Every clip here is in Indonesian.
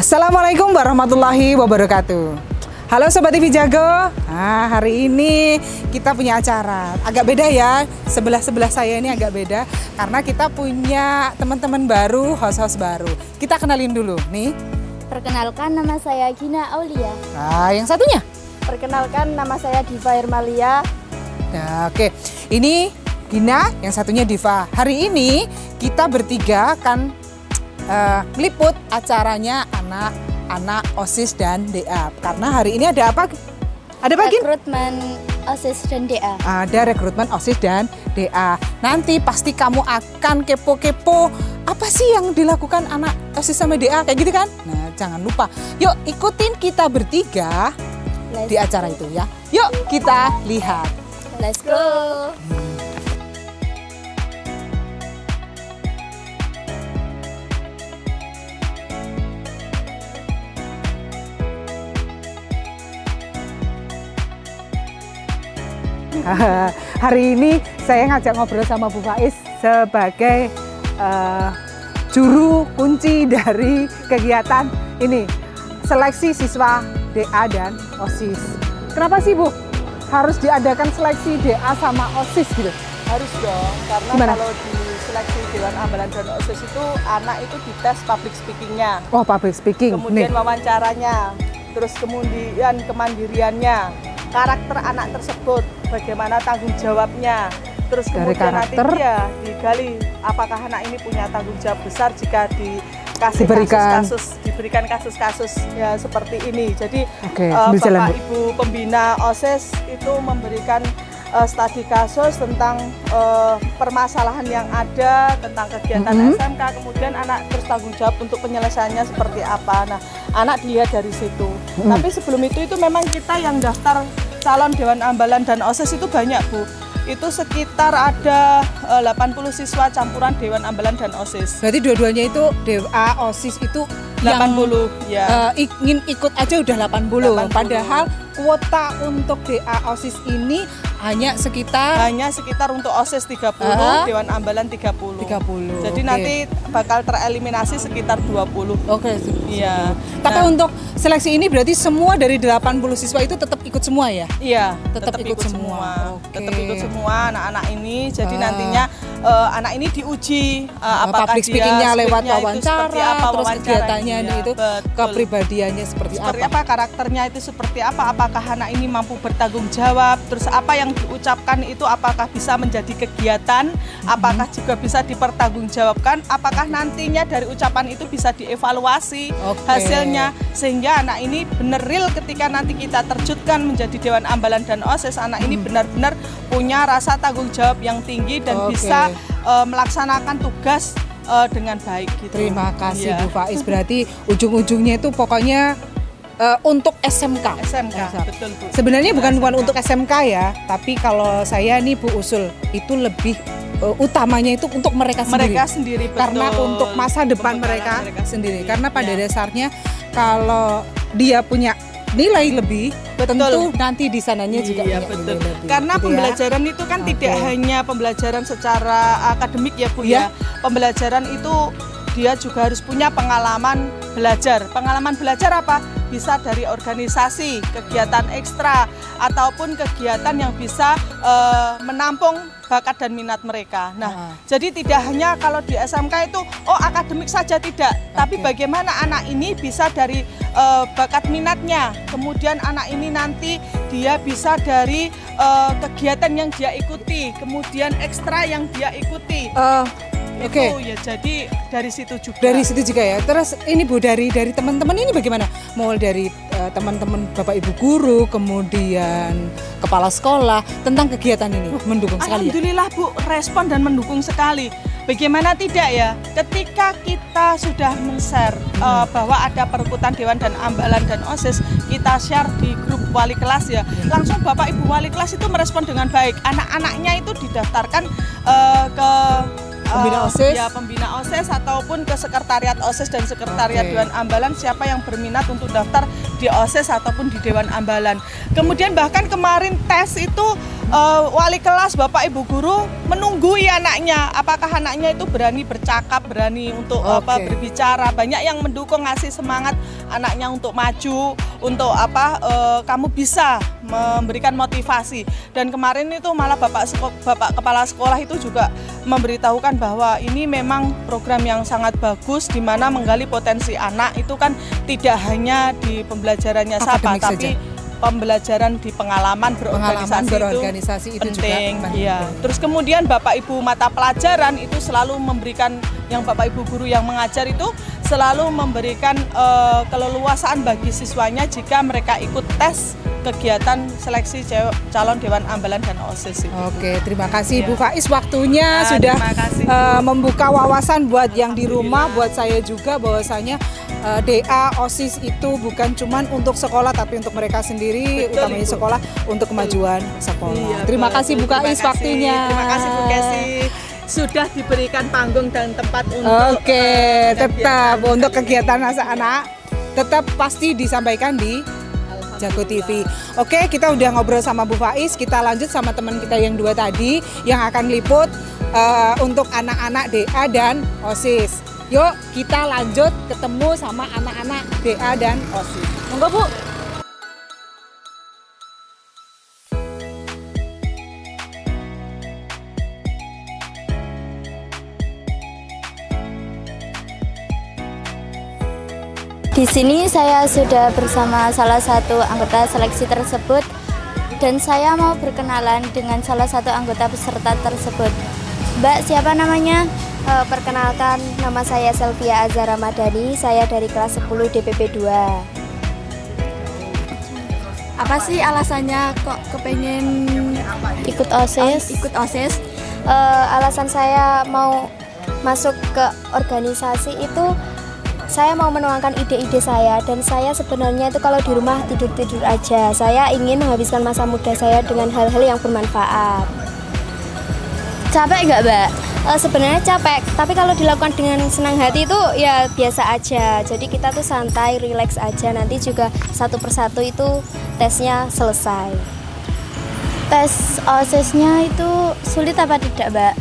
Assalamualaikum warahmatullahi wabarakatuh. Halo Sobat TV Jago. Nah, hari ini kita punya acara agak beda ya. Sebelah saya ini agak beda karena kita punya teman-teman baru, host-host baru. Kita kenalin dulu nih. Perkenalkan, nama saya Gina Aulia. Nah, yang satunya? Perkenalkan, nama saya Diva Irmalia. Nah, oke. Ini Gina, yang satunya Diva. Hari ini kita bertiga akan meliput acaranya anak-anak OSIS dan DA. Karena hari ini ada apa? Ada apa, Gin? Rekrutmen OSIS dan DA. Ada rekrutmen OSIS dan DA. Nanti pasti kamu akan kepo-kepo apa sih yang dilakukan anak OSIS sama DA kayak gitu kan? Nah, jangan lupa. Yuk ikutin kita bertiga di acara itu ya. Yuk kita lihat. Let's go. Hari ini saya ngajak ngobrol sama Bu Faiz sebagai juru kunci dari kegiatan ini, seleksi siswa DA dan OSIS. Kenapa sih Bu harus diadakan seleksi DA sama OSIS gitu? Harus dong, karena Gimana? kalau di seleksi Dewan Ambalan dan OSIS itu anak itu dites public speaking-nya, Oh, public speaking. kemudian Nih. wawancaranya, terus kemudian kemandiriannya, karakter anak tersebut, bagaimana tanggung jawabnya, terus Dari kemudian karakter? nanti dia digali apakah anak ini punya tanggung jawab besar jika dikasih Diberikan. diberikan kasus-kasus ya seperti ini. Jadi Oke, sambil jalan, Bapak Bu. Ibu pembina OSIS itu memberikan studi kasus tentang permasalahan yang ada, tentang kegiatan SMK, kemudian anak terus tanggung jawab untuk penyelesaiannya seperti apa. Nah, anak dilihat dari situ. Tapi sebelum itu memang kita yang daftar calon Dewan Ambalan dan OSIS itu banyak, Bu. Itu sekitar ada 80 siswa campuran Dewan Ambalan dan OSIS. Berarti dua-duanya itu DA, OSIS itu 80 ya. ingin ikut aja udah 80. 80. Padahal kuota untuk DA OSIS ini hanya sekitar untuk OSIS 30, Dewan Ambalan 30. 30. Jadi Oke. nanti bakal tereliminasi sekitar 20. Oke. Iya. Tapi Nah, untuk seleksi ini berarti semua dari 80 siswa itu tetap ikut semua ya? iya, tetap ikut semua. Oke. Tetap ikut semua aanak-anak ini. Jadi Ah. nantinya anak ini diuji apakah public dia speaking-nya lewat speak-nya itu wawancara, seperti apa, terus wawancaranya. kegiatannya Iya, itu betul. kepribadiannya seperti apa? Karakternya itu seperti apa, apakah anak ini mampu bertanggung jawab, terus apa yang diucapkan itu apakah bisa menjadi kegiatan, apakah juga bisa dipertanggungjawabkan, apakah nantinya dari ucapan itu bisa dievaluasi Oke. hasilnya, sehingga anak ini benar real ketika nanti kita terjunkan menjadi Dewan Ambalan dan OSIS, anak ini benar-benar punya rasa tanggung jawab yang tinggi dan Oke. bisa melaksanakan tugas dengan baik gitu. Terima kasih Iya. Bu Faiz. Berarti ujung-ujungnya itu pokoknya untuk SMK. SMK, betul Bu. Sebenarnya bukan SMK. untuk SMK ya, tapi kalau saya nih Bu usul itu lebih utamanya itu untuk mereka sendiri, betul. Karena untuk masa depan Pembekalan mereka sendiri. sendiri. Karena pada Ya. dasarnya kalau dia punya nilai lebih, Betul. tentu nanti di sananya juga Iya, punya betul. nilai lebih. Karena gitu ya. pembelajaran itu kan Oke. tidak hanya pembelajaran secara akademik ya Bu Iya. ya. Pembelajaran itu dia juga harus punya pengalaman belajar. Pengalaman belajar apa? Bisa dari organisasi, kegiatan ekstra, ataupun kegiatan yang bisa menampung bakat dan minat mereka. Nah, jadi tidak hanya kalau di SMK itu akademik saja tidak, tapi bagaimana anak ini bisa dari bakat minatnya, kemudian anak ini nanti dia bisa dari kegiatan yang dia ikuti, kemudian ekstra yang dia ikuti. Oke. Itu ya, jadi dari situ juga. Dari situ juga ya. Terus ini Bu dari teman-teman ini bagaimana? Mulai dari teman-teman Bapak Ibu guru, kemudian kepala sekolah tentang kegiatan ini mendukung sekali ya. Alhamdulillah Bu, respon dan mendukung sekali. Bagaimana tidak ya, ketika kita sudah men-share bahwa ada perekrutan Dewan dan Ambalan dan OSIS, kita share di grup wali kelas ya, langsung Bapak Ibu wali kelas itu merespon dengan baik. Anak-anaknya itu didaftarkan ke Pembina OSIS? Ya, pembina OSIS ataupun ke sekretariat OSIS dan sekretariat Oke. Dewan Ambalan, siapa yang berminat untuk daftar di OSIS ataupun di Dewan Ambalan. Kemudian bahkan kemarin tes itu wali kelas, Bapak Ibu guru menunggui anaknya, apakah anaknya itu berani bercakap, berani untuk berbicara. Banyak yang mendukung, ngasih semangat anaknya untuk maju, untuk kamu bisa, memberikan motivasi. Dan kemarin itu malah Bapak Kepala Sekolah itu juga memberitahukan bahwa ini memang program yang sangat bagus, di mana menggali potensi anak itu kan tidak hanya di pembelajarannya saja, tapi pembelajaran di pengalaman berorganisasi itu penting. Juga iya. Terus kemudian Bapak Ibu mata pelajaran itu selalu memberikan, yang Bapak Ibu guru yang mengajar itu selalu memberikan keleluasaan bagi siswanya jika mereka ikut tes kegiatan seleksi calon Dewan Ambalan dan OSIS itu. Oke, terima kasih Bu Faiz, waktunya sudah membuka wawasan buat yang di rumah, buat saya juga, bahwasanya DA OSIS itu bukan cuma untuk sekolah tapi untuk mereka sendiri, utamanya sekolah, untuk kemajuan sekolah. Iya, terima kasih Bu Faiz waktunya. Terima kasih Bu Kesi, sudah diberikan panggung dan tempat untuk tetap untuk kegiatan anak-anak tetap pasti disampaikan di Jago TV. Oke, kita udah ngobrol sama Bu Faiz, kita lanjut sama teman kita yang dua tadi yang akan liput untuk anak-anak DA dan OSIS. Yuk kita lanjut ketemu sama anak-anak DA dan OSIS. Monggo Bu. Di sini saya sudah bersama salah satu anggota seleksi tersebut dan saya mau berkenalan dengan salah satu anggota peserta tersebut. Mbak, siapa namanya? Perkenalkan, nama saya Selvia Azhar Ramadhani, saya dari kelas 10 DPP 2. Apa sih alasannya kok kepengen Ikut OSIS? Ikut OSIS? Alasan saya mau masuk ke organisasi itu, saya mau menuangkan ide-ide saya, dan saya sebenarnya itu kalau di rumah tidur-tidur aja. Saya ingin menghabiskan masa muda saya dengan hal-hal yang bermanfaat. Capek nggak, Mbak? Sebenarnya capek, tapi kalau dilakukan dengan senang hati itu ya biasa aja. Jadi kita tuh santai, rileks aja. Nanti juga satu persatu itu tesnya selesai. Tes OSIS-nya itu sulit apa tidak, Mbak?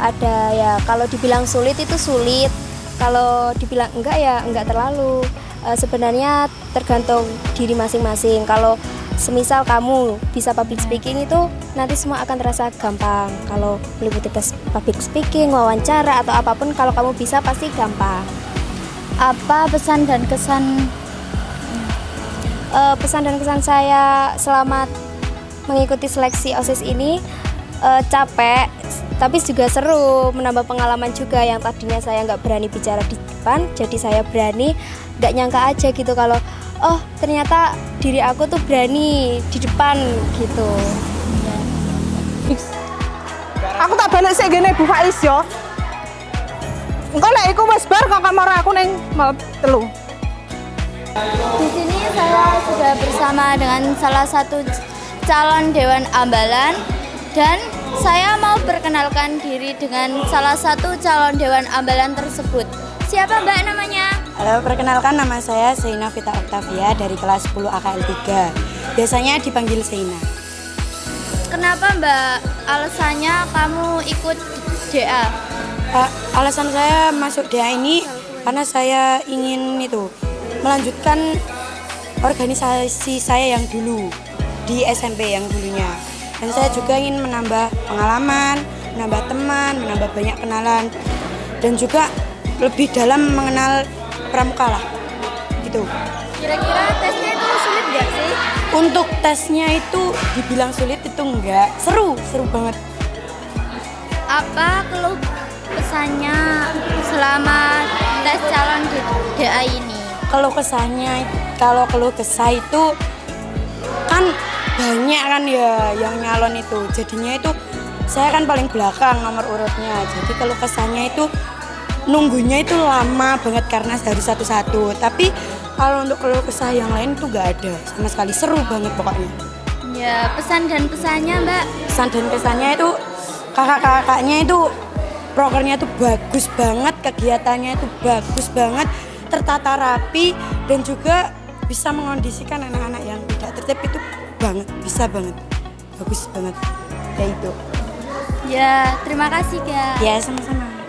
Ada ya, kalau dibilang sulit itu sulit. Kalau dibilang enggak ya enggak terlalu. Sebenarnya tergantung diri masing-masing. Kalau semisal kamu bisa public speaking itu nanti semua akan terasa gampang. Kalau meliputi tes public speaking, wawancara atau apapun, kalau kamu bisa pasti gampang. Apa pesan dan kesan saya selama mengikuti seleksi OSIS ini? Capek, tapi juga seru, menambah pengalaman juga. Yang tadinya saya nggak berani bicara di depan, jadi saya berani. Nggak nyangka aja gitu kalau oh ternyata diri aku tuh berani di depan gitu. Aku tak balik sih gini Bu Faiz yo. Engko lek iku wis bar kok kamar aku ning malam 3. Di sini saya sudah bersama dengan salah satu calon Dewan Ambalan dan saya mau perkenalkan diri dengan salah satu calon Dewan Ambalan tersebut. Siapa Mbak namanya? Halo, perkenalkan nama saya Seina Vita Octavia dari kelas 10 AKL 3. Biasanya dipanggil Seina. Kenapa Mbak alasannya kamu ikut DA? Alasan saya masuk DA ini karena saya ingin melanjutkan organisasi saya yang dulu di SMP yang dulunya. Dan saya juga ingin menambah pengalaman, menambah teman, menambah banyak kenalan, dan juga lebih dalam mengenal pramuka lah, gitu. Kira-kira tesnya itu sulit nggak sih? Untuk tesnya itu dibilang sulit itu enggak, seru banget. Apa keluh kesannya selama tes calon DA ini? Kalau keluh kesah itu kan banyak kan ya yang nyalon itu, jadinya itu saya kan paling belakang nomor urutnya. Jadi kalau kesannya itu nunggunya itu lama banget karena harus satu-satu. Tapi kalau untuk keluh kesah yang lain itu gak ada sama sekali, seru banget pokoknya. Ya, pesan dan kesannya Mbak? Pesan dan kesannya itu kakak-kakaknya itu prokernya itu bagus banget, kegiatannya itu bagus banget, tertata rapi, dan juga bisa mengondisikan anak-anak yang tidak tertib itu bisa banget. bagus banget. Ya itu. Ya, terima kasih Kak. Ya, sama-sama.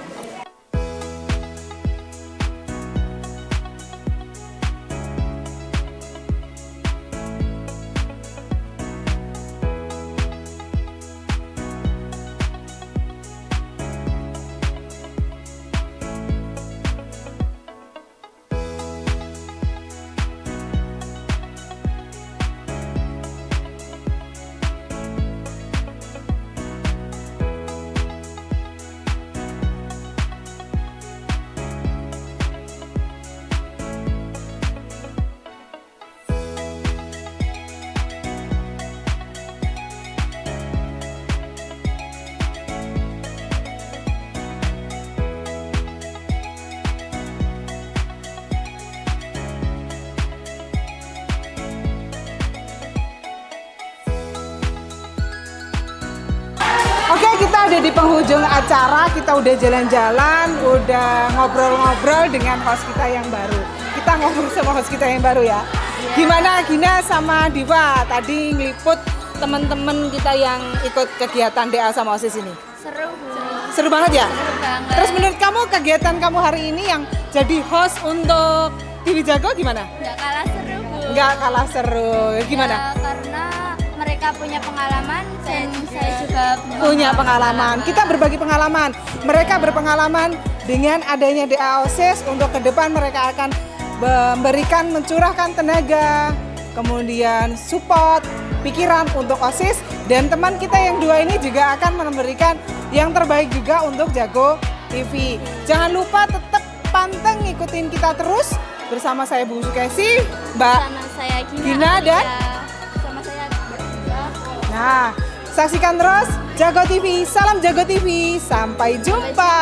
Oke, kita udah di penghujung acara, kita udah jalan-jalan, udah ngobrol-ngobrol dengan host kita yang baru. Kita ngobrol sama host kita yang baru ya. Gimana Gina sama Diva tadi ngeliput teman-teman kita yang ikut kegiatan DA sama OSIS ini? Seru, Bu. Seru banget ya? Seru banget. Terus menurut kamu kegiatan kamu hari ini yang jadi host untuk TV Jago gimana? Nggak kalah seru, Bu. Nggak kalah seru, gimana? Ya, karena mereka punya pengalaman dan saya juga Punya pengalaman. Kita berbagi pengalaman. Mereka berpengalaman dengan adanya DA OSIS untuk ke depan mereka akan memberikan, mencurahkan tenaga, kemudian support, pikiran untuk OSIS, dan teman kita yang dua ini juga akan memberikan yang terbaik juga untuk Jago TV. Jangan lupa tetap panteng ngikutin kita terus bersama saya Bu Sukesi, Mbak sama saya Gina dan sama saya berdua. Nah, saksikan terus Jago TV. Salam Jago TV. Sampai jumpa.